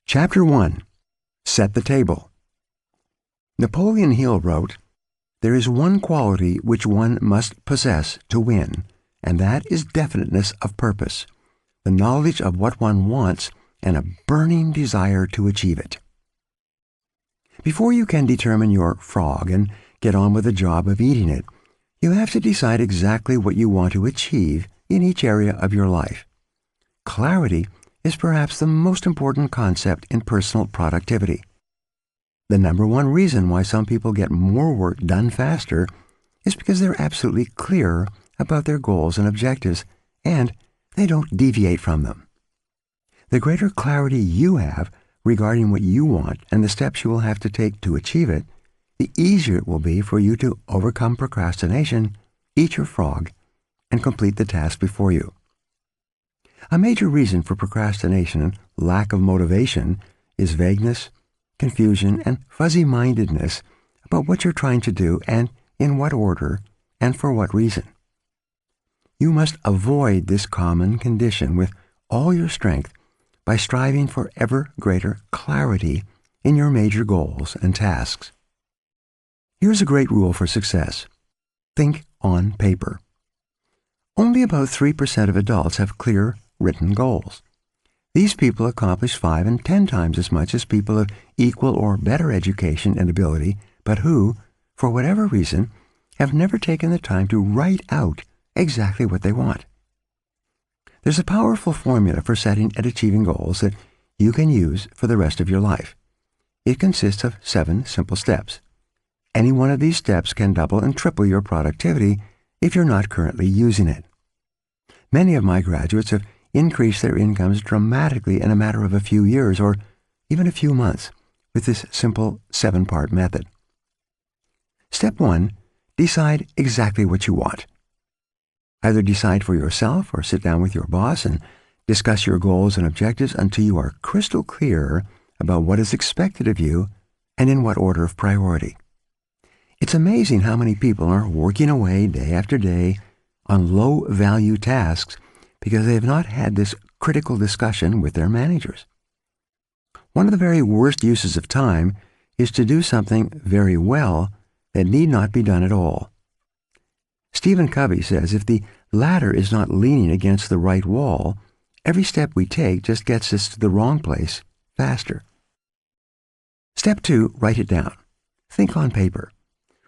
Chapter 1. Set the Table. Napoleon Hill wrote, "There is one quality which one must possess to win, and that is definiteness of purpose, the knowledge of what one wants, and a burning desire to achieve it." Before you can determine your frog and get on with the job of eating it, you have to decide exactly what you want to achieve in each area of your life. Clarity is perhaps the most important concept in personal productivity. The number one reason why some people get more work done faster is because they're absolutely clear about their goals and objectives, and they don't deviate from them. The greater clarity you have regarding what you want and the steps you will have to take to achieve it, the easier it will be for you to overcome procrastination, eat your frog, and complete the task before you. A major reason for procrastination and lack of motivation is vagueness, confusion, and fuzzy-mindedness about what you're trying to do and in what order and for what reason. You must avoid this common condition with all your strength by striving for ever greater clarity in your major goals and tasks. Here's a great rule for success. Think on paper. Only about 3% of adults have clear written goals. These people accomplish 5 and 10 times as much as people of equal or better education and ability, but who, for whatever reason, have never taken the time to write out exactly what they want. There's a powerful formula for setting and achieving goals that you can use for the rest of your life. It consists of 7 simple steps. Any one of these steps can double and triple your productivity if you're not currently using it. Many of my graduates have increased their incomes dramatically in a matter of a few years or even a few months with this simple 7-part method. Step 1. Decide exactly what you want. Either decide for yourself or sit down with your boss and discuss your goals and objectives until you are crystal clear about what is expected of you and in what order of priority. It's amazing how many people are working away day after day on low-value tasks because they have not had this critical discussion with their managers. One of the very worst uses of time is to do something very well that need not be done at all. Stephen Covey says if the ladder is not leaning against the right wall, every step we take just gets us to the wrong place faster. Step 2, write it down. Think on paper.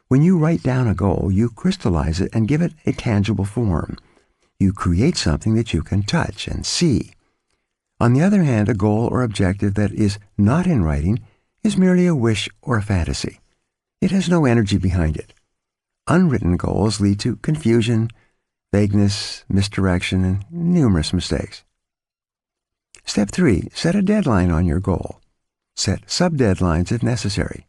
When you write down a goal, you crystallize it and give it a tangible form. You create something that you can touch and see. On the other hand, a goal or objective that is not in writing is merely a wish or a fantasy. It has no energy behind it. Unwritten goals lead to confusion, vagueness, misdirection, and numerous mistakes. Step 3, set a deadline on your goal. Set sub-deadlines if necessary.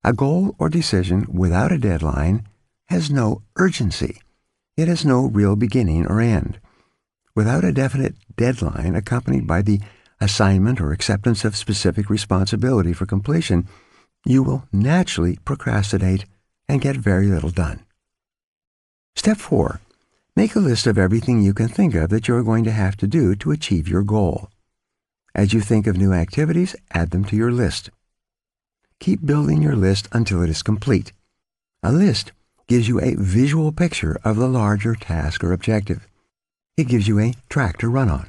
A goal or decision without a deadline has no urgency. It has no real beginning or end. Without a definite deadline accompanied by the assignment or acceptance of specific responsibility for completion, you will naturally procrastinate and get very little done. Step 4. Make a list of everything you can think of that you're going to have to do to achieve your goal. As you think of new activities, add them to your list. Keep building your list until it is complete. A list gives you a visual picture of the larger task or objective. It gives you a track to run on.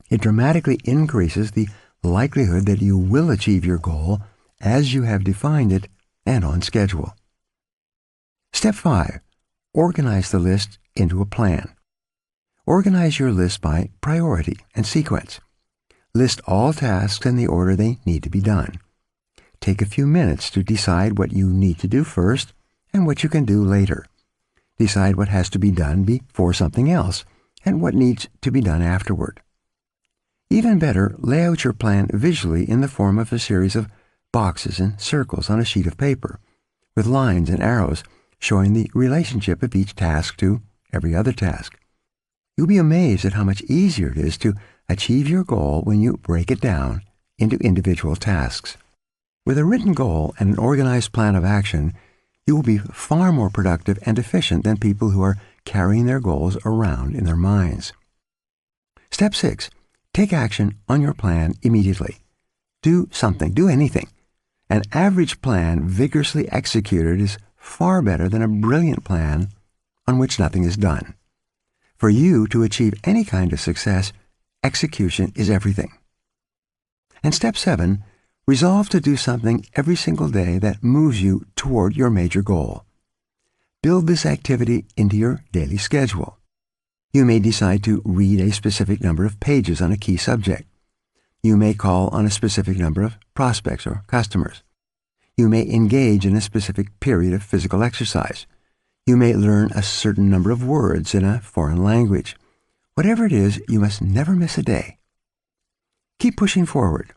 It dramatically increases the likelihood that you will achieve your goal as you have defined it and on schedule. Step 5. Organize the list into a plan. Organize your list by priority and sequence. List all tasks in the order they need to be done. Take a few minutes to decide what you need to do first and what you can do later. Decide what has to be done before something else and what needs to be done afterward. Even better, lay out your plan visually in the form of a series of boxes and circles on a sheet of paper, with lines and arrows showing the relationship of each task to every other task. You'll be amazed at how much easier it is to achieve your goal when you break it down into individual tasks. With a written goal and an organized plan of action, you will be far more productive and efficient than people who are carrying their goals around in their minds. Step 6. Take action on your plan immediately. Do something, do anything. An average plan vigorously executed is far better than a brilliant plan on which nothing is done. For you to achieve any kind of success, execution is everything. And step 7, resolve to do something every single day that moves you toward your major goal. Build this activity into your daily schedule. You may decide to read a specific number of pages on a key subject. You may call on a specific number of prospects or customers. You may engage in a specific period of physical exercise. You may learn a certain number of words in a foreign language. Whatever it is, you must never miss a day. Keep pushing forward.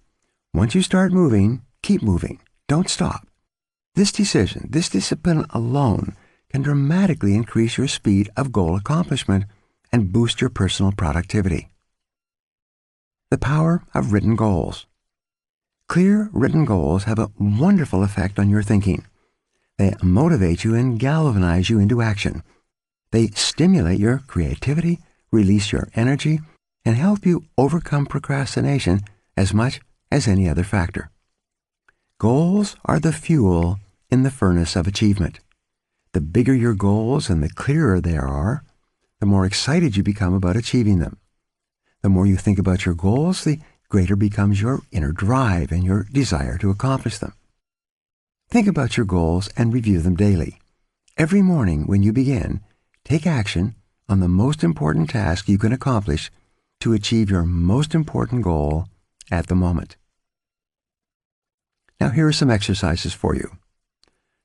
Once you start moving, keep moving. Don't stop. This decision, this discipline alone can dramatically increase your speed of goal accomplishment and boost your personal productivity. The power of written goals. Clear written goals have a wonderful effect on your thinking. They motivate you and galvanize you into action. They stimulate your creativity, release your energy, and help you overcome procrastination as much as any other factor. Goals are the fuel in the furnace of achievement. The bigger your goals and the clearer they are, the more excited you become about achieving them. The more you think about your goals, the greater becomes your inner drive and your desire to accomplish them. Think about your goals and review them daily. Every morning when you begin, take action on the most important task you can accomplish to achieve your most important goal at the moment. Now here are some exercises for you.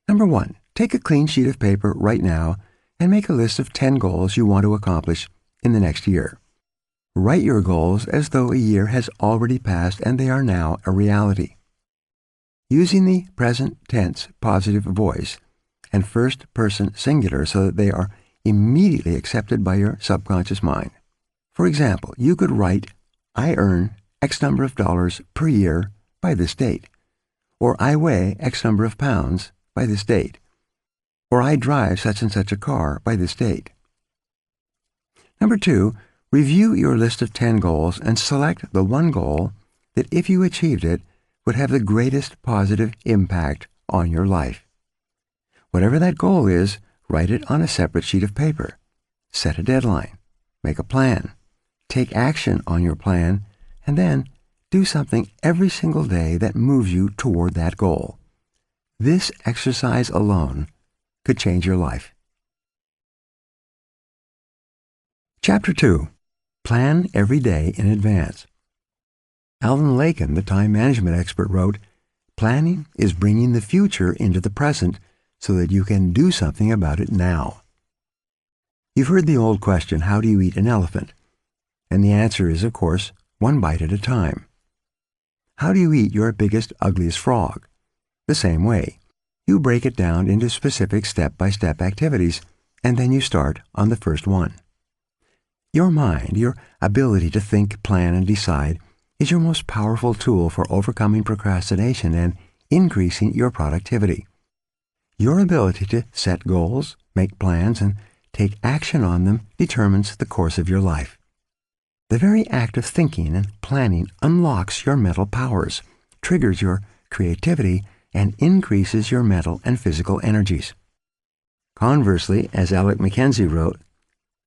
Number 1, take a clean sheet of paper right now and make a list of 10 goals you want to accomplish in the next year. Write your goals as though a year has already passed and they are now a reality. Using the present tense positive voice and first person singular so that they are immediately accepted by your subconscious mind. For example, you could write, I earn X number of dollars per year by this date, or I weigh X number of pounds by this date, or I drive such and such a car by this date. Number 2, review your list of 10 goals and select the one goal that, if you achieved it, would have the greatest positive impact on your life. Whatever that goal is, write it on a separate sheet of paper. Set a deadline. Make a plan. Take action on your plan, and then do something every single day that moves you toward that goal. This exercise alone could change your life. Chapter 2. Plan every day in advance. Alan Lakin, the time management expert, wrote, "Planning is bringing the future into the present so that you can do something about it now." You've heard the old question, how do you eat an elephant? And the answer is, of course, one bite at a time. How do you eat your biggest, ugliest frog? The same way. You break it down into specific step-by-step activities, and then you start on the first one. Your mind, your ability to think, plan, and decide, is your most powerful tool for overcoming procrastination and increasing your productivity. Your ability to set goals, make plans, and take action on them determines the course of your life. The very act of thinking and planning unlocks your mental powers, triggers your creativity, and increases your mental and physical energies. Conversely, as Alec Mackenzie wrote,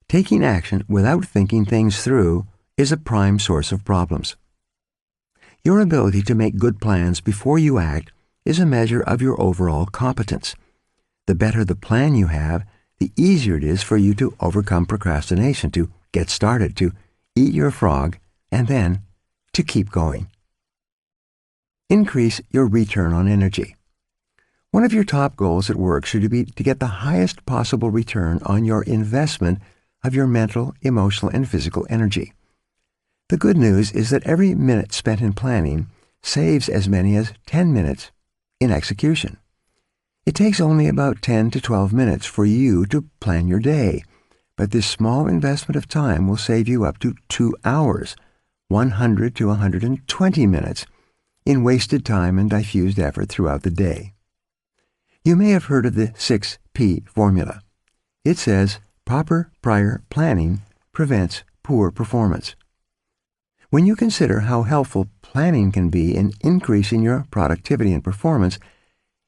taking action without thinking things through is a prime source of problems. Your ability to make good plans before you act is a measure of your overall competence. The better the plan you have, the easier it is for you to overcome procrastination, to get started, to eat your frog, and then to keep going. Increase your return on energy. One of your top goals at work should be to get the highest possible return on your investment of your mental, emotional, and physical energy. The good news is that every minute spent in planning saves as many as 10 minutes in execution. It takes only about 10 to 12 minutes for you to plan your day, but this small investment of time will save you up to 2 hours, 100 to 120 minutes, in wasted time and diffused effort throughout the day. You may have heard of the 6P formula. It says proper prior planning prevents poor performance. When you consider how helpful planning can be in increasing your productivity and performance,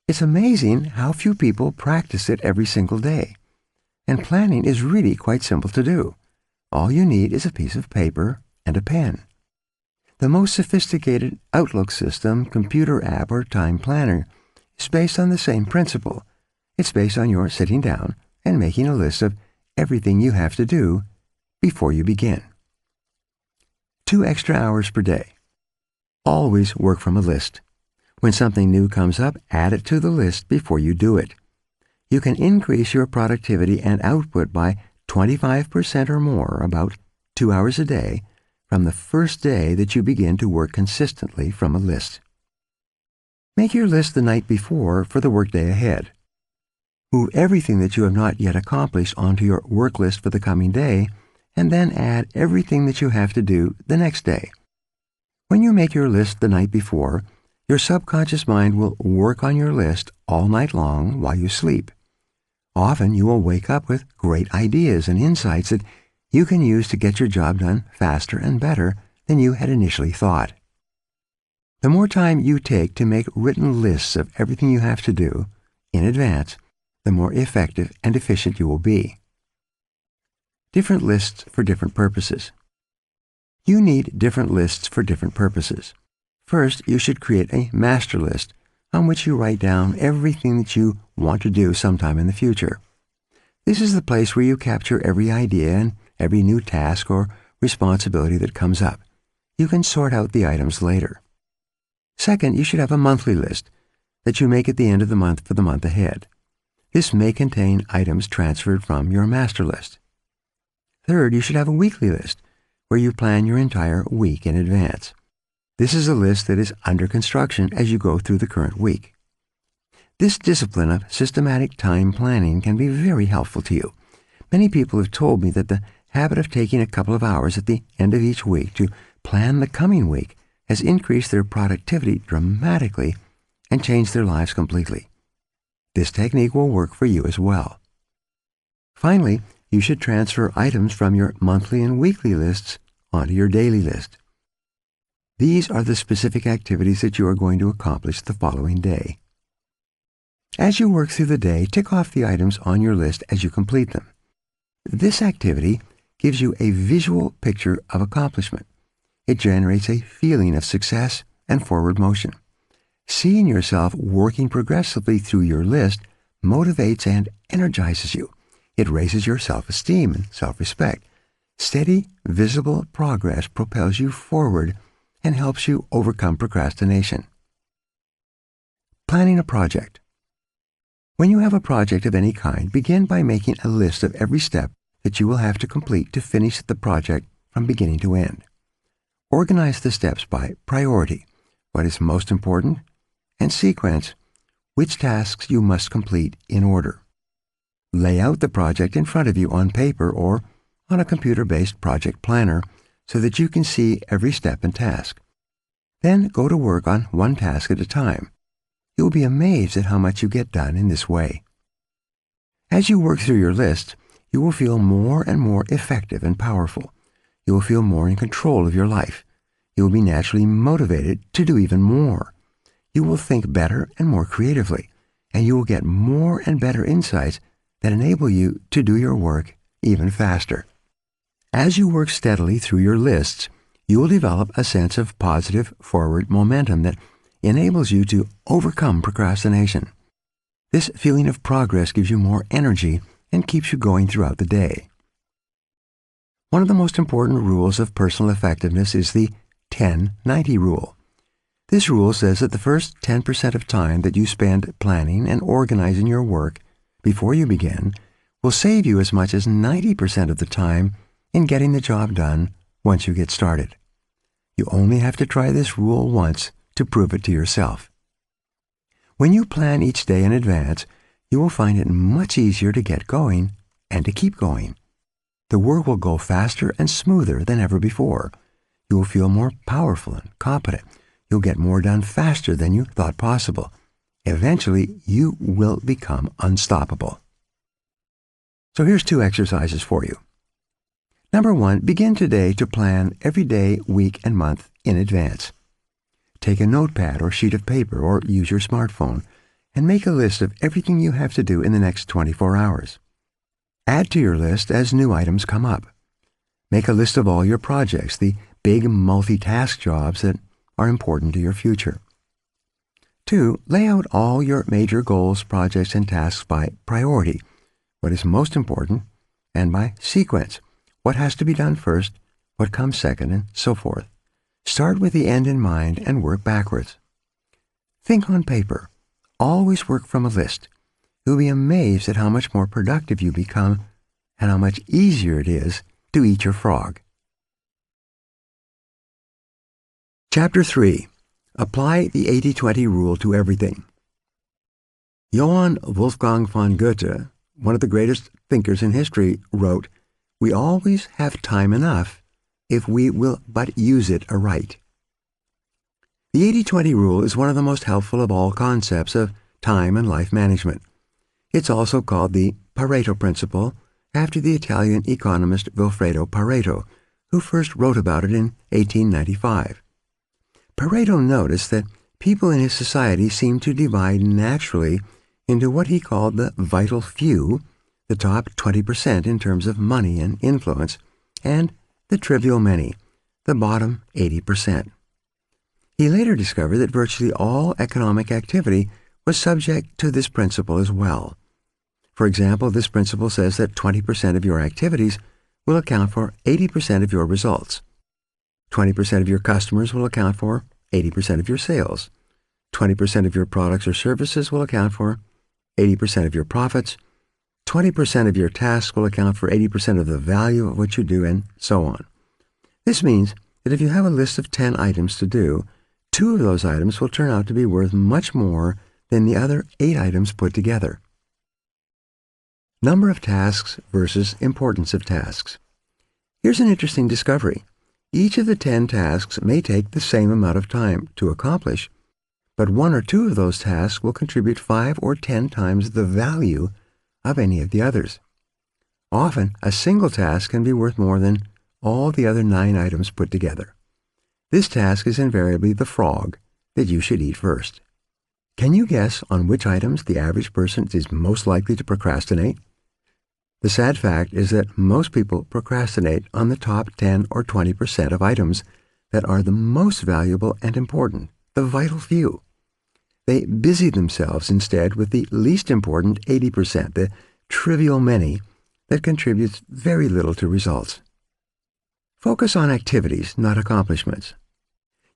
it's amazing how few people practice it every single day. And planning is really quite simple to do. All you need is a piece of paper and a pen. The most sophisticated Outlook system, computer app, or time planner is based on the same principle. It's based on your sitting down and making a list of everything you have to do before you begin. 2 extra hours per day. Always work from a list. When something new comes up, add it to the list before you do it. You can increase your productivity and output by 25% or more, about 2 hours a day, from the first day that you begin to work consistently from a list. Make your list the night before for the workday ahead. Move everything that you have not yet accomplished onto your work list for the coming day, and then add everything that you have to do the next day. When you make your list the night before, your subconscious mind will work on your list all night long while you sleep. Often you will wake up with great ideas and insights that you can use to get your job done faster and better than you had initially thought. The more time you take to make written lists of everything you have to do in advance, the more effective and efficient you will be. Different lists for different purposes. You need different lists for different purposes. First, you should create a master list on which you write down everything that you want to do sometime in the future. This is the place where you capture every idea and every new task or responsibility that comes up. You can sort out the items later. Second, you should have a monthly list that you make at the end of the month for the month ahead. This may contain items transferred from your master list. Third, you should have a weekly list where you plan your entire week in advance. This is a list that is under construction as you go through the current week. This discipline of systematic time planning can be very helpful to you. Many people have told me that the habit of taking a couple of hours at the end of each week to plan the coming week has increased their productivity dramatically and changed their lives completely. This technique will work for you as well. Finally, you should transfer items from your monthly and weekly lists onto your daily list. These are the specific activities that you are going to accomplish the following day. As you work through the day, tick off the items on your list as you complete them. This activity gives you a visual picture of accomplishment. It generates a feeling of success and forward motion. Seeing yourself working progressively through your list motivates and energizes you. It raises your self-esteem and self-respect. Steady, visible progress propels you forward and helps you overcome procrastination. Planning a project. When you have a project of any kind, begin by making a list of every step that you will have to complete to finish the project from beginning to end. Organize the steps by priority, what is most important, and sequence, which tasks you must complete in order. Lay out the project in front of you on paper or on a computer-based project planner so that you can see every step and task. Then go to work on one task at a time. You will be amazed at how much you get done in this way. As you work through your list, you will feel more and more effective and powerful. You will feel more in control of your life. You will be naturally motivated to do even more. You will think better and more creatively, and you will get more and better insights that enable you to do your work even faster. As you work steadily through your lists, you will develop a sense of positive forward momentum that enables you to overcome procrastination. This feeling of progress gives you more energy and keeps you going throughout the day. One of the most important rules of personal effectiveness is the 10-90 rule. This rule says that the first 10% of time that you spend planning and organizing your work before you begin will save you as much as 90% of the time in getting the job done once you get started. You only have to try this rule once to prove it to yourself. When you plan each day in advance, you will find it much easier to get going and to keep going. The work will go faster and smoother than ever before. You will feel more powerful and competent. You'll get more done faster than you thought possible. Eventually, you will become unstoppable. So here's 2 exercises for you. Number 1, begin today to plan every day, week, and month in advance. Take a notepad or sheet of paper or use your smartphone and make a list of everything you have to do in the next 24 hours. Add to your list as new items come up. Make a list of all your projects, the big multitask jobs that are important to your future. 2, lay out all your major goals, projects, and tasks by priority, what is most important, and by sequence, what has to be done first, what comes second, and so forth. Start with the end in mind and work backwards. Think on paper. Always work from a list. You'll be amazed at how much more productive you become and how much easier it is to eat your frog. Chapter 3. Apply the 80-20 rule to everything. Johann Wolfgang von Goethe, one of the greatest thinkers in history, wrote, "We always have time enough if we will but use it aright." The 80-20 rule is one of the most helpful of all concepts of time and life management. It's also called the Pareto principle, after the Italian economist Vilfredo Pareto, who first wrote about it in 1895. Pareto noticed that people in his society seemed to divide naturally into what he called the vital few, the top 20% in terms of money and influence, and the trivial many, the bottom 80%. He later discovered that virtually all economic activity was subject to this principle as well. For example, this principle says that 20% of your activities will account for 80% of your results. 20% of your customers will account for 80% of your sales. 20% of your products or services will account for 80% of your profits. 20% of your tasks will account for 80% of the value of what you do, and so on. This means that if you have a list of 10 items to do, 2 of those items will turn out to be worth much more than the other 8 items put together. Number of tasks versus importance of tasks. Here's an interesting discovery. Each of the 10 tasks may take the same amount of time to accomplish, but 1 or 2 of those tasks will contribute 5 or 10 times the value of any of the others. Often, a single task can be worth more than all the other 9 items put together. This task is invariably the frog that you should eat first. Can you guess on which items the average person is most likely to procrastinate? The sad fact is that most people procrastinate on the top 10 or 20% of items that are the most valuable and important, the vital few. They busy themselves instead with the least important 80%, the trivial many, that contributes very little to results. Focus on activities, not accomplishments.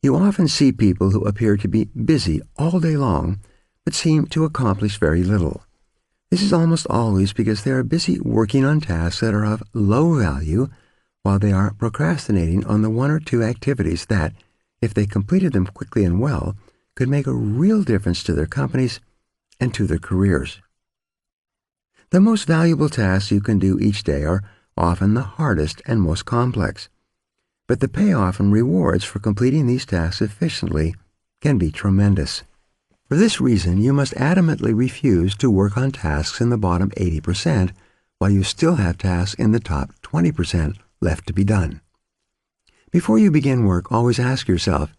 You often see people who appear to be busy all day long, but seem to accomplish very little. This is almost always because they are busy working on tasks that are of low value, while they are procrastinating on the 1 or 2 activities that, if they completed them quickly and well, could make a real difference to their companies and to their careers. The most valuable tasks you can do each day are often the hardest and most complex, but the payoff and rewards for completing these tasks efficiently can be tremendous. For this reason, you must adamantly refuse to work on tasks in the bottom 80% while you still have tasks in the top 20% left to be done. Before you begin work, always ask yourself,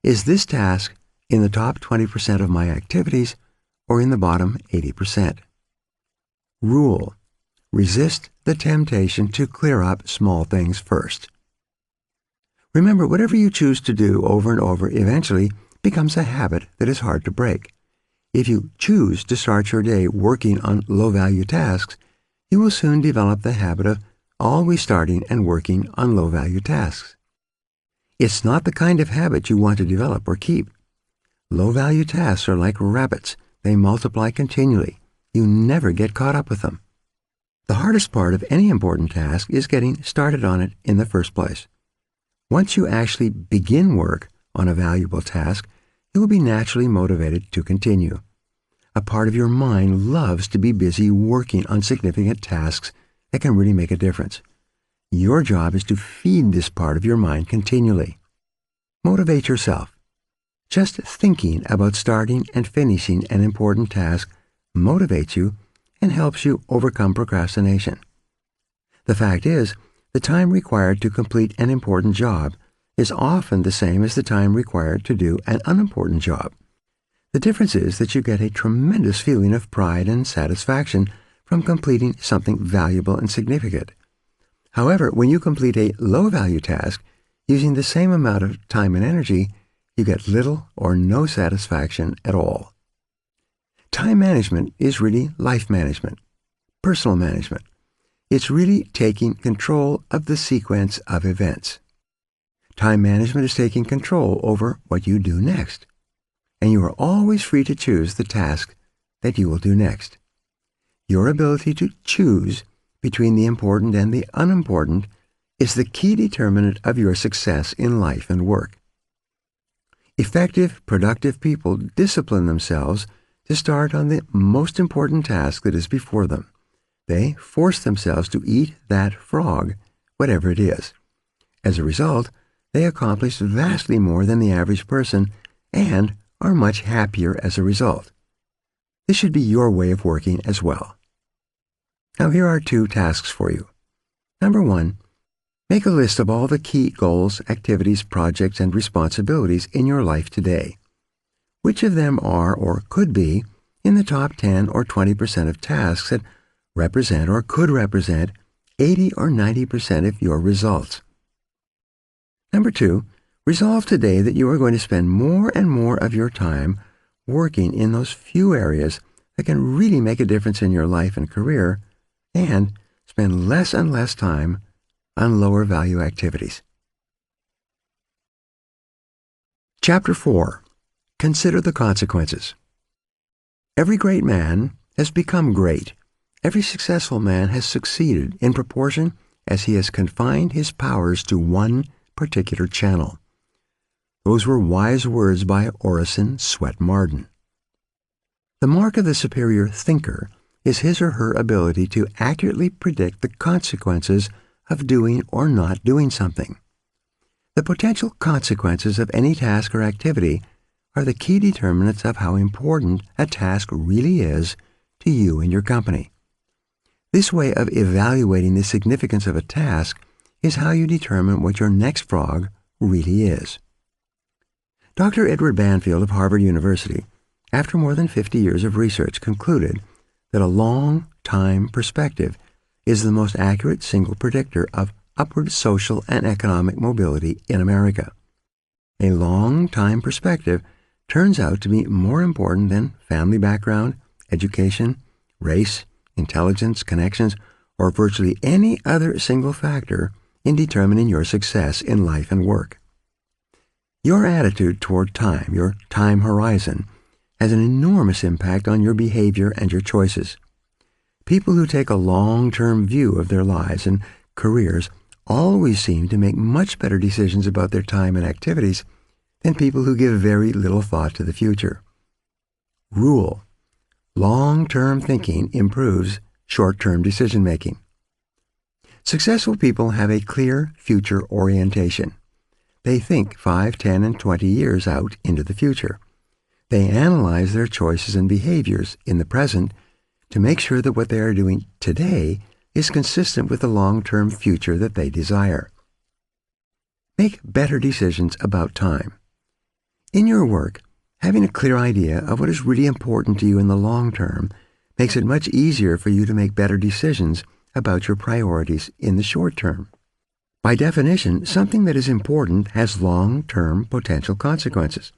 is this task in the top 20% of my activities or in the bottom 80%? Rule: resist the temptation to clear up small things first. Remember, whatever you choose to do over and over eventually becomes a habit that is hard to break. If you choose to start your day working on low-value tasks, you will soon develop the habit of always starting and working on low-value tasks. It's not the kind of habit you want to develop or keep. Low-value tasks are like rabbits. They multiply continually. You never get caught up with them. The hardest part of any important task is getting started on it in the first place. Once you actually begin work on a valuable task, you will be naturally motivated to continue. A part of your mind loves to be busy working on significant tasks that can really make a difference. Your job is to feed this part of your mind continually. Motivate yourself. Just thinking about starting and finishing an important task motivates you and helps you overcome procrastination. The fact is, the time required to complete an important job is often the same as the time required to do an unimportant job. The difference is that you get a tremendous feeling of pride and satisfaction from completing something valuable and significant. However, when you complete a low-value task using the same amount of time and energy, you get little or no satisfaction at all. Time management is really life management, personal management. It's really taking control of the sequence of events. Time management is taking control over what you do next, and you are always free to choose the task that you will do next. Your ability to choose between the important and the unimportant is the key determinant of your success in life and work. Effective, productive people discipline themselves to start on the most important task that is before them. They force themselves to eat that frog, whatever it is. As a result, they accomplish vastly more than the average person and are much happier as a result. This should be your way of working as well. Now here are 2 tasks for you. Number 1, make a list of all the key goals, activities, projects, and responsibilities in your life today. Which of them are or could be in the top 10 or 20% of tasks that represent or could represent 80 or 90% of your results? Number 2, resolve today that you are going to spend more and more of your time working in those few areas that can really make a difference in your life and career, and spend less and less time on lower value activities. Chapter 4. Consider the consequences. Every great man has become great. Every successful man has succeeded in proportion as he has confined his powers to one particular channel. Those were wise words by Orison Swett Marden. The mark of the superior thinker is his or her ability to accurately predict the consequences of doing or not doing something. The potential consequences of any task or activity are the key determinants of how important a task really is to you and your company. This way of evaluating the significance of a task is how you determine what your next frog really is. Dr. Edward Banfield of Harvard University, after more than 50 years of research, concluded that a long-time perspective is the most accurate single predictor of upward social and economic mobility in America. A long-time perspective turns out to be more important than family background, education, race, intelligence, connections, or virtually any other single factor in determining your success in life and work. Your attitude toward time, your time horizon, has an enormous impact on your behavior and your choices. People who take a long-term view of their lives and careers always seem to make much better decisions about their time and activities than people who give very little thought to the future. Rule: long-term thinking improves short-term decision-making. Successful people have a clear future orientation. They think 5, 10, and 20 years out into the future. They analyze their choices and behaviors in the present to make sure that what they are doing today is consistent with the long-term future that they desire. Make better decisions about time. In your work, having a clear idea of what is really important to you in the long term makes it much easier for you to make better decisions about your priorities in the short term. By definition, something that is important has long-term potential consequences.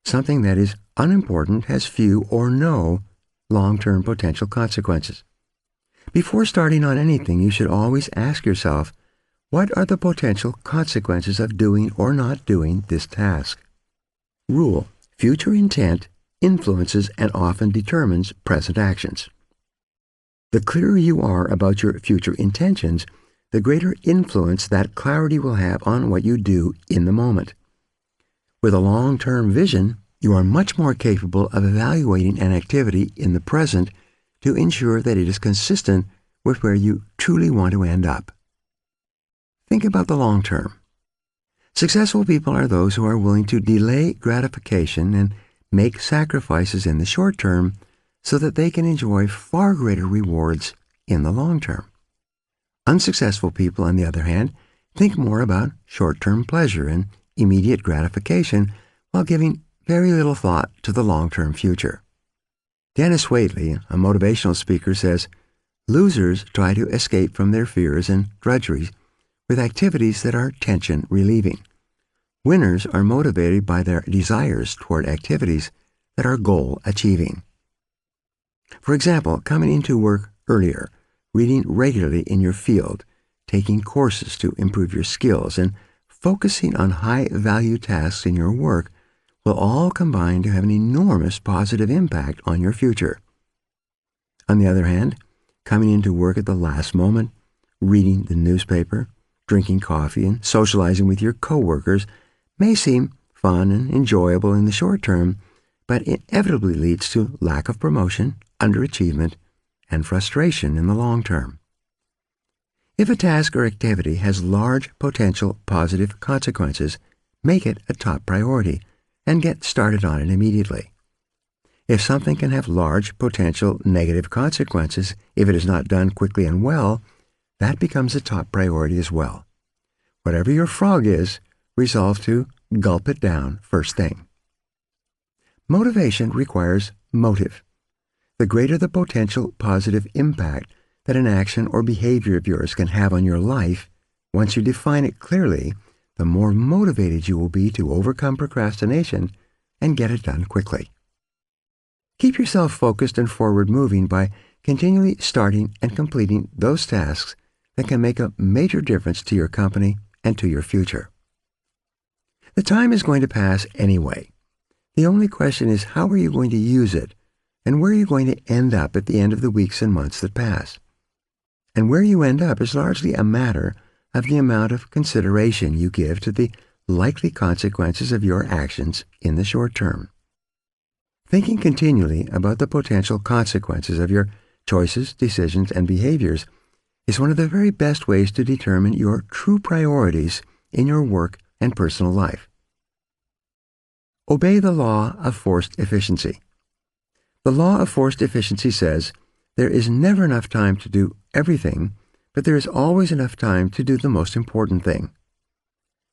Something that is unimportant has few or no long-term potential consequences. Before starting on anything, you should always ask yourself, what are the potential consequences of doing or not doing this task? Rule: future intent influences and often determines present actions. The clearer you are about your future intentions, the greater influence that clarity will have on what you do in the moment. With a long-term vision, you are much more capable of evaluating an activity in the present to ensure that it is consistent with where you truly want to end up. Think about the long term. Successful people are those who are willing to delay gratification and make sacrifices in the short term so that they can enjoy far greater rewards in the long term. Unsuccessful people, on the other hand, think more about short-term pleasure and immediate gratification while giving very little thought to the long-term future. Dennis Waitley, a motivational speaker, says, "Losers try to escape from their fears and drudgeries with activities that are tension-relieving. Winners are motivated by their desires toward activities that are goal-achieving." For example, coming into work earlier, reading regularly in your field, taking courses to improve your skills, and focusing on high-value tasks in your work will all combine to have an enormous positive impact on your future. On the other hand, coming into work at the last moment, reading the newspaper, drinking coffee, and socializing with your coworkers may seem fun and enjoyable in the short term, but inevitably leads to lack of promotion, underachievement, and frustration in the long term. If a task or activity has large potential positive consequences, make it a top priority and get started on it immediately. If something can have large potential negative consequences if it is not done quickly and well, that becomes a top priority as well. Whatever your frog is, resolve to gulp it down first thing. Motivation requires motive. The greater the potential positive impact that an action or behavior of yours can have on your life, once you define it clearly, the more motivated you will be to overcome procrastination and get it done quickly. Keep yourself focused and forward-moving by continually starting and completing those tasks that can make a major difference to your company and to your future. The time is going to pass anyway. The only question is, how are you going to use it, and where are you going to end up at the end of the weeks and months that pass? And where you end up is largely a matter of the amount of consideration you give to the likely consequences of your actions in the short term. Thinking continually about the potential consequences of your choices, decisions, and behaviors is one of the very best ways to determine your true priorities in your work and personal life. Obey the law of forced efficiency. The law of forced efficiency says there is never enough time to do everything, but there is always enough time to do the most important thing.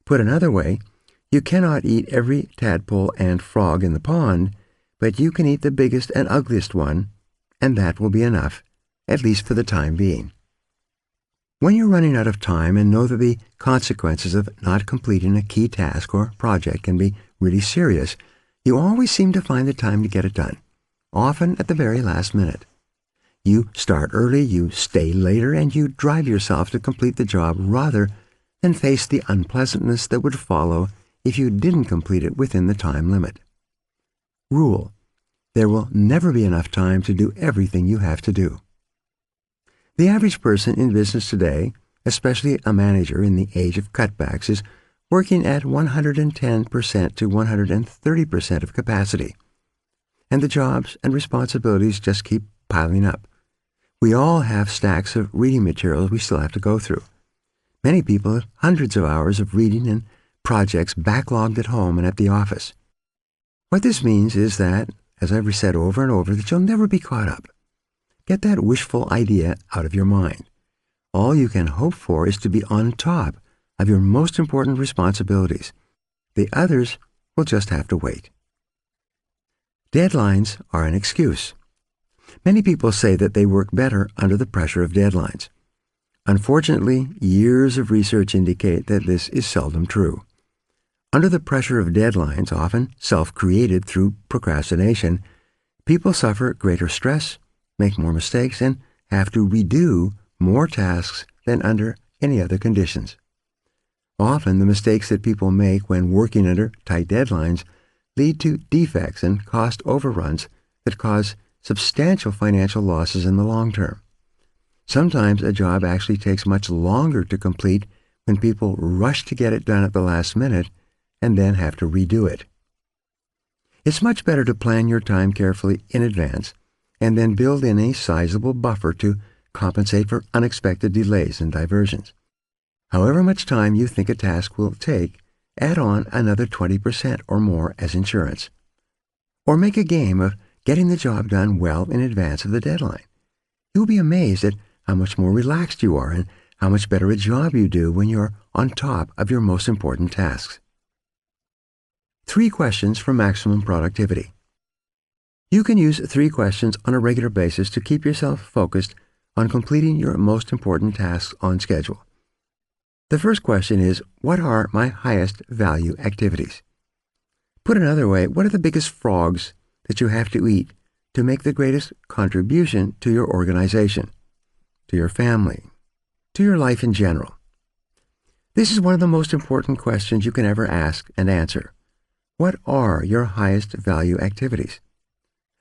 Put another way, you cannot eat every tadpole and frog in the pond, but you can eat the biggest and ugliest one, and that will be enough, at least for the time being. When you're running out of time and know that the consequences of not completing a key task or project can be really serious, you always seem to find the time to get it done, often at the very last minute. You start early, you stay later, and you drive yourself to complete the job rather than face the unpleasantness that would follow if you didn't complete it within the time limit. Rule: there will never be enough time to do everything you have to do. The average person in business today, especially a manager in the age of cutbacks, is working at 110% to 130% of capacity. And the jobs and responsibilities just keep piling up. We all have stacks of reading materials we still have to go through. Many people have hundreds of hours of reading and projects backlogged at home and at the office. What this means is that, as I've said over and over, that you'll never be caught up. Get that wishful idea out of your mind. All you can hope for is to be on top of your most important responsibilities. The others will just have to wait. Deadlines are an excuse. Many people say that they work better under the pressure of deadlines. Unfortunately, years of research indicate that this is seldom true. Under the pressure of deadlines, often self-created through procrastination, people suffer greater stress, make more mistakes, and have to redo more tasks than under any other conditions. Often, the mistakes that people make when working under tight deadlines lead to defects and cost overruns that cause substantial financial losses in the long term. Sometimes a job actually takes much longer to complete when people rush to get it done at the last minute and then have to redo it. It's much better to plan your time carefully in advance and then build in a sizable buffer to compensate for unexpected delays and diversions. However much time you think a task will take, add on another 20% or more as insurance. Or make a game of getting the job done well in advance of the deadline. You'll be amazed at how much more relaxed you are and how much better a job you do when you're on top of your most important tasks. 3 questions for maximum productivity. You can use 3 questions on a regular basis to keep yourself focused on completing your most important tasks on schedule. The first question is, what are my highest value activities? Put another way, what are the biggest frogs that you have to eat to make the greatest contribution to your organization, to your family, to your life in general? This is one of the most important questions you can ever ask and answer. What are your highest value activities?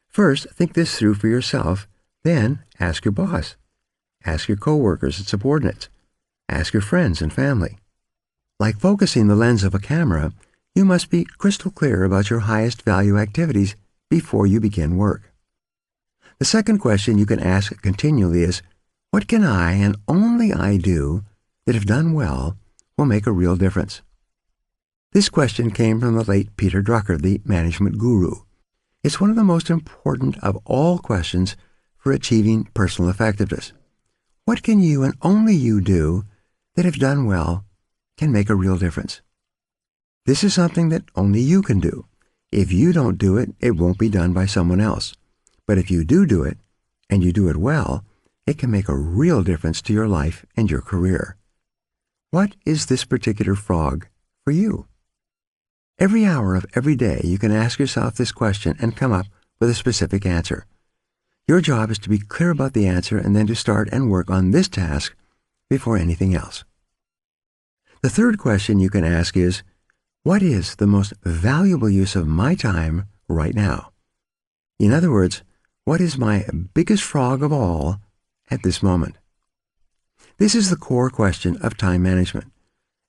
First, think this through for yourself, then ask your boss. Ask your coworkers and subordinates. Ask your friends and family. Like focusing the lens of a camera, you must be crystal clear about your highest value activities before you begin work. The second question you can ask continually is, what can I and only I do that, if done well, will make a real difference? This question came from the late Peter Drucker, the management guru. It's one of the most important of all questions for achieving personal effectiveness. What can you and only you do that, if done well, can make a real difference? This is something that only you can do. If you don't do it, it won't be done by someone else. But if you do it, and you do it well, it can make a real difference to your life and your career. What is this particular frog for you? Every hour of every day, you can ask yourself this question and come up with a specific answer. Your job is to be clear about the answer and then to start and work on this task before anything else. The third question you can ask is, what is the most valuable use of my time right now? In other words, what is my biggest frog of all at this moment? This is the core question of time management.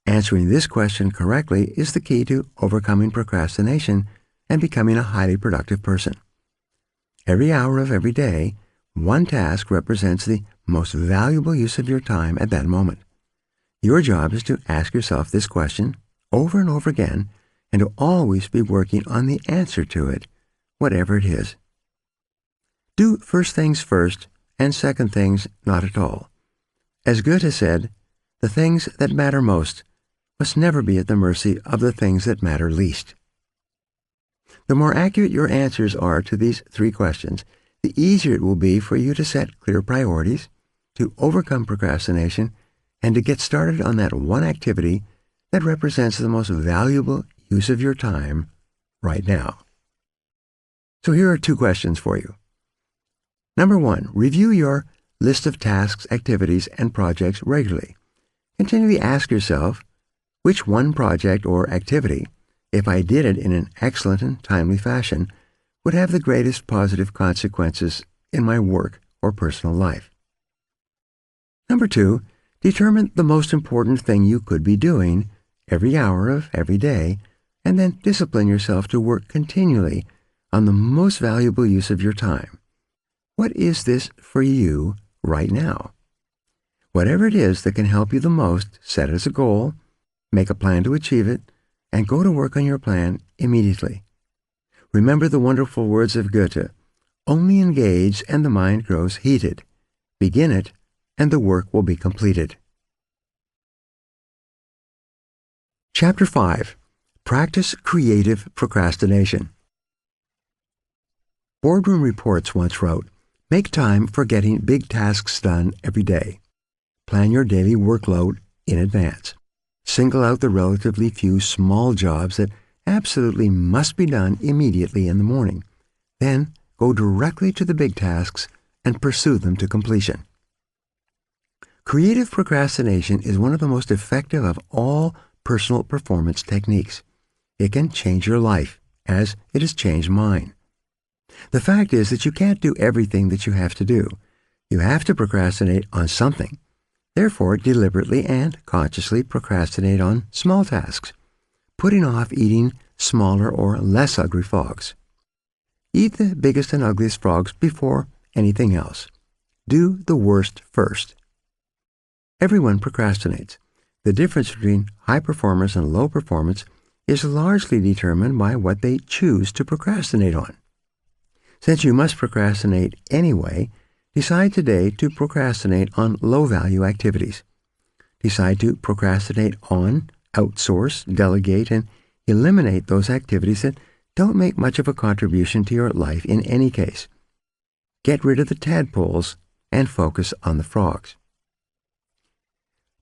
Answering this question correctly is the key to overcoming procrastination and becoming a highly productive person. Every hour of every day, one task represents the most valuable use of your time at that moment. Your job is to ask yourself this question over and over again and to always be working on the answer to it, whatever it is. Do first things first and second things not at all. As Goethe said, the things that matter most must never be at the mercy of the things that matter least. The more accurate your answers are to these 3 questions, the easier it will be for you to set clear priorities, to overcome procrastination, and to get started on that one activity that represents the most valuable use of your time right now. So here are 2 questions for you. Number 1, review your list of tasks, activities, and projects regularly. Continually ask yourself, which one project or activity, if I did it in an excellent and timely fashion, would have the greatest positive consequences in my work or personal life? Number 2, determine the most important thing you could be doing every hour of every day, and then discipline yourself to work continually on the most valuable use of your time. What is this for you right now? Whatever it is that can help you the most, set it as a goal, make a plan to achieve it, and go to work on your plan immediately. Remember the wonderful words of Goethe, only engage and the mind grows heated. Begin it, and the work will be completed. Chapter 5. Practice Creative Procrastination. Boardroom Reports once wrote, make time for getting big tasks done every day. Plan your daily workload in advance. Single out the relatively few small jobs that absolutely must be done immediately in the morning. Then go directly to the big tasks and pursue them to completion. Creative procrastination is one of the most effective of all personal performance techniques. It can change your life, as it has changed mine. The fact is that you can't do everything that you have to do. You have to procrastinate on something. Therefore, deliberately and consciously procrastinate on small tasks, putting off eating smaller or less ugly frogs. Eat the biggest and ugliest frogs before anything else. Do the worst first. Everyone procrastinates. The difference between high performance and low performance is largely determined by what they choose to procrastinate on. Since you must procrastinate anyway, decide today to procrastinate on low-value activities. Decide to procrastinate on, outsource, delegate, and eliminate those activities that don't make much of a contribution to your life in any case. Get rid of the tadpoles and focus on the frogs.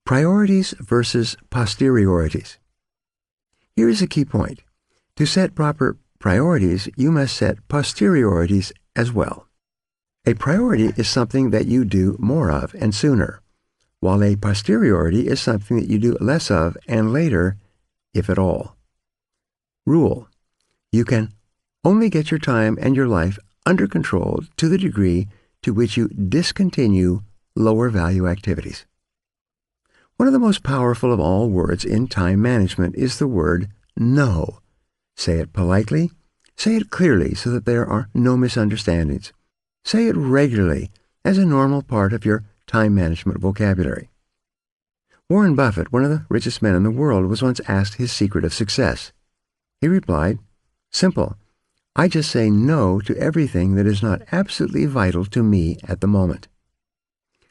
Priorities versus posteriorities. Here is a key point. To set proper priorities, you must set posteriorities as well. A priority is something that you do more of and sooner, while a posteriority is something that you do less of and later, if at all. Rule: you can only get your time and your life under control to the degree to which you discontinue lower value activities. One of the most powerful of all words in time management is the word no. Say it politely, say it clearly so that there are no misunderstandings. Say it regularly as a normal part of your time management vocabulary. Warren Buffett, one of the richest men in the world, was once asked his secret of success. He replied, "Simple. I just say no to everything that is not absolutely vital to me at the moment."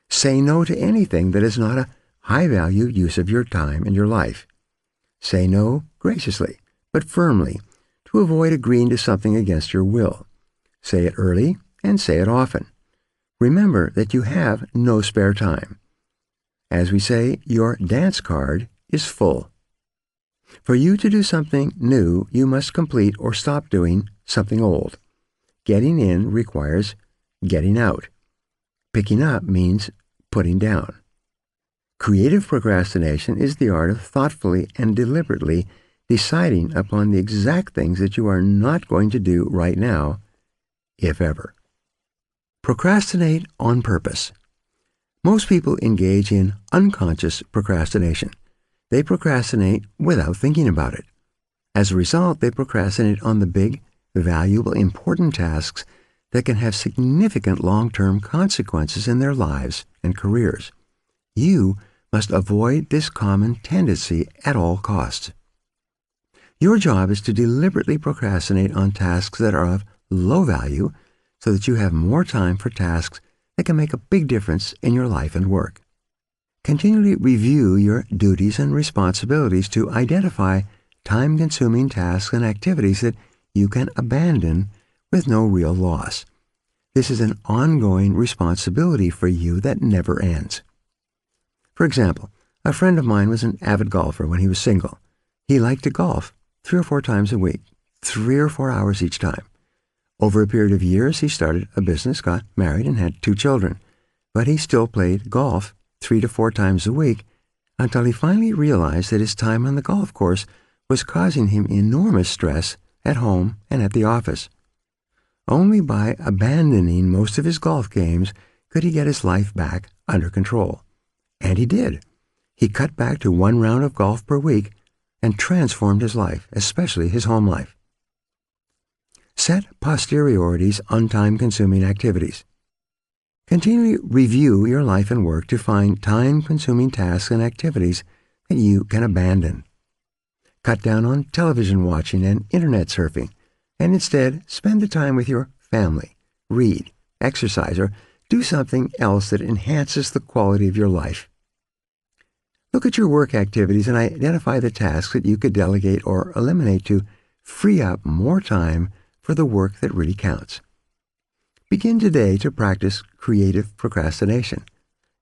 Say no to anything that is not a high-value use of your time and your life. Say no graciously, but firmly, to avoid agreeing to something against your will. Say it early and say it often. Remember that you have no spare time. As we say, your dance card is full. For you to do something new, you must complete or stop doing something old. Getting in requires getting out. Picking up means putting down. Creative procrastination is the art of thoughtfully and deliberately deciding upon the exact things that you are not going to do right now, if ever. Procrastinate on purpose. Most people engage in unconscious procrastination. They procrastinate without thinking about it. As a result, they procrastinate on the big, valuable, important tasks that can have significant long-term consequences in their lives and careers. You must avoid this common tendency at all costs. Your job is to deliberately procrastinate on tasks that are of low value so that you have more time for tasks that can make a big difference in your life and work. Continually review your duties and responsibilities to identify time-consuming tasks and activities that you can abandon with no real loss. This is an ongoing responsibility for you that never ends. For example, a friend of mine was an avid golfer when he was single. He liked to golf 3 or 4 times a week, 3 or 4 hours each time. Over a period of years, he started a business, got married, and had 2 children. But he still played golf 3 to 4 times a week until he finally realized that his time on the golf course was causing him enormous stress at home and at the office. Only by abandoning most of his golf games could he get his life back under control. And he did. He cut back to 1 round of golf per week and transformed his life, especially his home life. Set posteriorities on time-consuming activities. Continually review your life and work to find time-consuming tasks and activities that you can abandon. Cut down on television watching and internet surfing, and instead spend the time with your family, read, exercise, or do something else that enhances the quality of your life. Look at your work activities and identify the tasks that you could delegate or eliminate to free up more time for the work that really counts. Begin today to practice creative procrastination.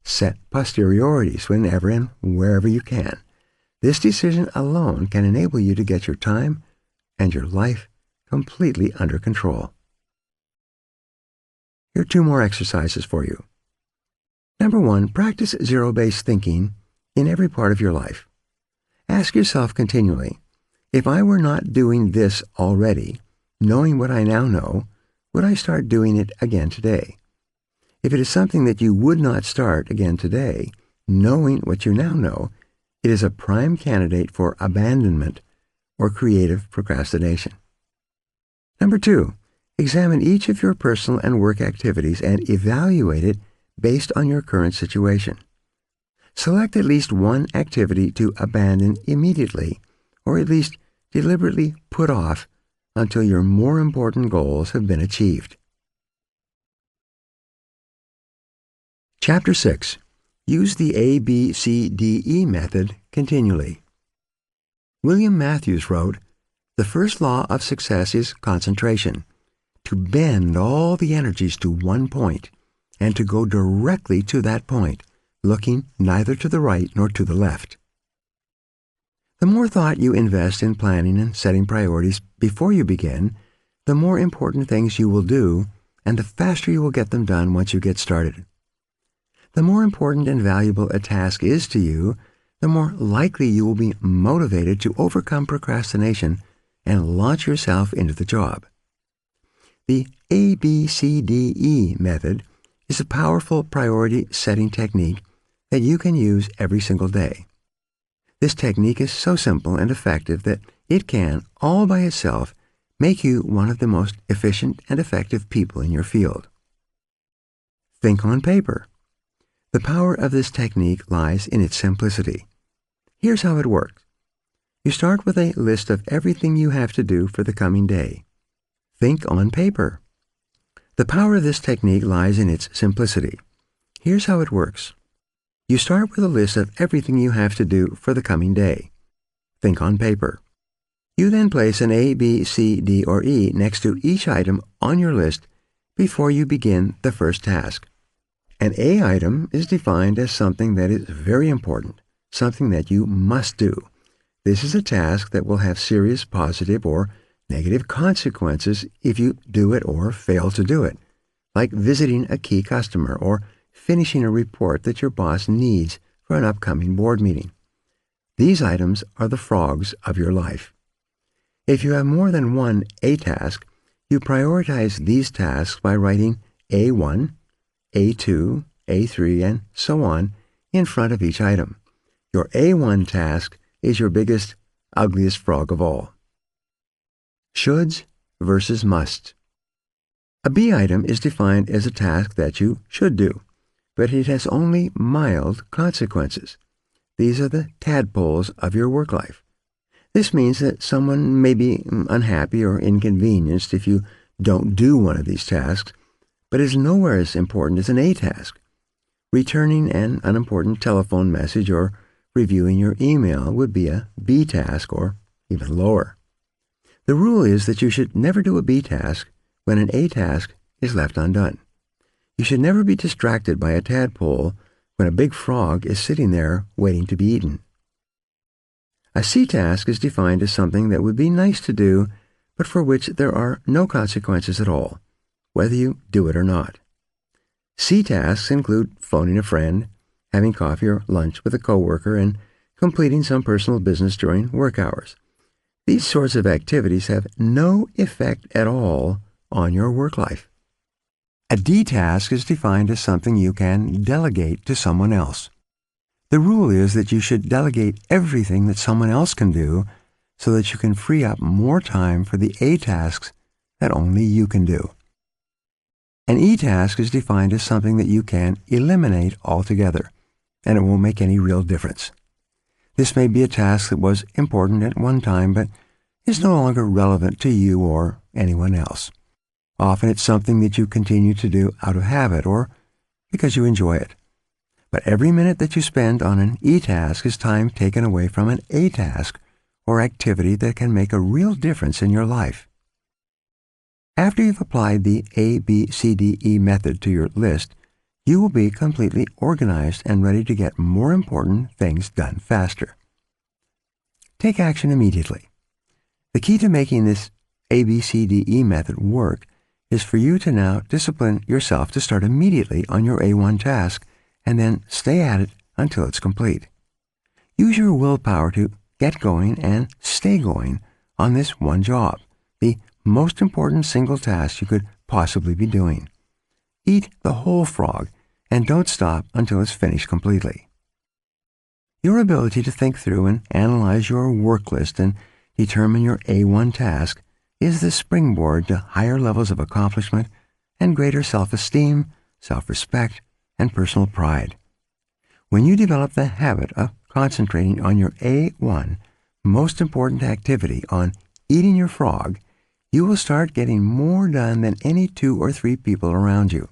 Set posteriorities whenever and wherever you can. This decision alone can enable you to get your time and your life completely under control. Here are 2 more exercises for you. Number 1, practice zero-based thinking in every part of your life. Ask yourself continually, if I were not doing this already, knowing what I now know, would I start doing it again today? If it is something that you would not start again today, knowing what you now know, it is a prime candidate for abandonment or creative procrastination. Number 2, examine each of your personal and work activities and evaluate it based on your current situation. Select at least one activity to abandon immediately, or at least deliberately put off until your more important goals have been achieved. Chapter 6. Use the ABCDE method continually. William Matthews wrote, "The first law of success is concentration, to bend all the energies to one point, and to go directly to that point, looking neither to the right nor to the left." The more thought you invest in planning and setting priorities before you begin, the more important things you will do, and the faster you will get them done once you get started. The more important and valuable a task is to you, the more likely you will be motivated to overcome procrastination and launch yourself into the job. The ABCDE method is a powerful priority setting technique that you can use every single day. This technique is so simple and effective that it can, all by itself, make you one of the most efficient and effective people in your field. Think on paper. The power of this technique lies in its simplicity. Here's how it works. You start with a list of everything you have to do for the coming day. Think on paper. The power of this technique lies in its simplicity. Here's how it works. You start with a list of everything you have to do for the coming day. Think on paper. You then place an A, B, C, D, or E next to each item on your list before you begin the first task. An A item is defined as something that is very important, something that you must do. This is a task that will have serious positive or negative consequences if you do it or fail to do it, like visiting a key customer or finishing a report that your boss needs for an upcoming board meeting. These items are the frogs of your life. If you have more than one A task, you prioritize these tasks by writing A1, A2, A3, and so on in front of each item. Your A1 task is your biggest, ugliest frog of all. Shoulds versus musts. A B item is defined as a task that you should do, but it has only mild consequences. These are the tadpoles of your work life. This means that someone may be unhappy or inconvenienced if you don't do one of these tasks, but is nowhere as important as an A task. Returning an unimportant telephone message or reviewing your email would be a B task or even lower. The rule is that you should never do a B task when an A task is left undone. You should never be distracted by a tadpole when a big frog is sitting there waiting to be eaten. A C task is defined as something that would be nice to do, but for which there are no consequences at all, whether you do it or not. C tasks include phoning a friend, having coffee or lunch with a coworker, and completing some personal business during work hours. These sorts of activities have no effect at all on your work life. A D task is defined as something you can delegate to someone else. The rule is that you should delegate everything that someone else can do so that you can free up more time for the A tasks that only you can do. An E task is defined as something that you can eliminate altogether, and it won't make any real difference. This may be a task that was important at one time, but is no longer relevant to you or anyone else. Often it's something that you continue to do out of habit or because you enjoy it. But every minute that you spend on an E task is time taken away from an A task or activity that can make a real difference in your life. After you've applied the ABCDE method to your list, you will be completely organized and ready to get more important things done faster. Take action immediately. The key to making this ABCDE method work is for you to now discipline yourself to start immediately on your A1 task and then stay at it until it's complete. Use your willpower to get going and stay going on this one job, the most important single task you could possibly be doing. Eat the whole frog and don't stop until it's finished completely. Your ability to think through and analyze your work list and determine your A1 task is the springboard to higher levels of accomplishment and greater self-esteem, self-respect, and personal pride. When you develop the habit of concentrating on your A1, most important activity, on eating your frog, you will start getting more done than any 2 or 3 people around you.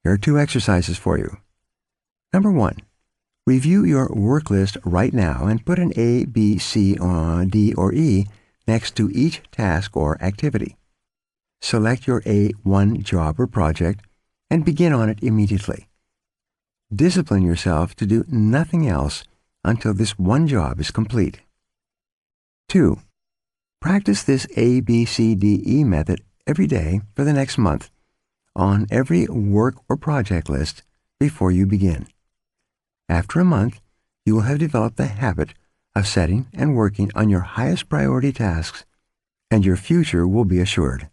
Here are 2 exercises for you. Number 1. Review your work list right now and put an A, B, C, D, or E next to each task or activity. Select your A1 job or project and begin on it immediately. Discipline yourself to do nothing else until this one job is complete. 2. Practice this ABCDE method every day for the next month on every work or project list before you begin. After a month, you will have developed the habit of setting and working on your highest priority tasks, and your future will be assured.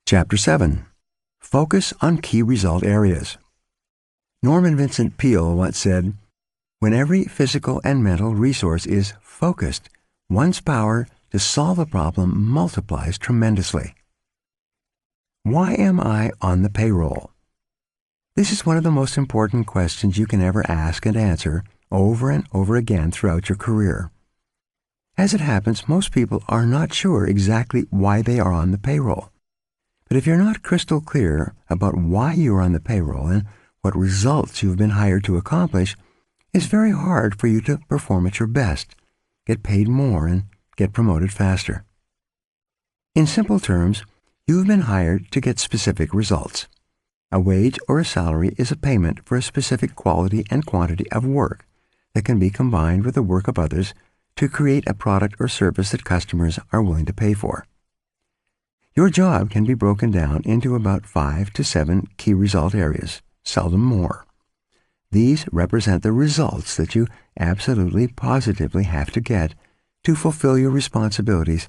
Chapter 7. Focus on key result areas. Norman Vincent Peale once said, "When every physical and mental resource is focused, one's power to solve a problem multiplies tremendously." Why am I on the payroll? This is one of the most important questions you can ever ask and answer over and over again throughout your career. As it happens, most people are not sure exactly why they are on the payroll. But if you're not crystal clear about why you are on the payroll and what results you've been hired to accomplish, it's very hard for you to perform at your best, get paid more, and get promoted faster. In simple terms, you've been hired to get specific results. A wage or a salary is a payment for a specific quality and quantity of work that can be combined with the work of others to create a product or service that customers are willing to pay for. Your job can be broken down into about 5 to 7 key result areas, seldom more. These represent the results that you absolutely positively have to get to fulfill your responsibilities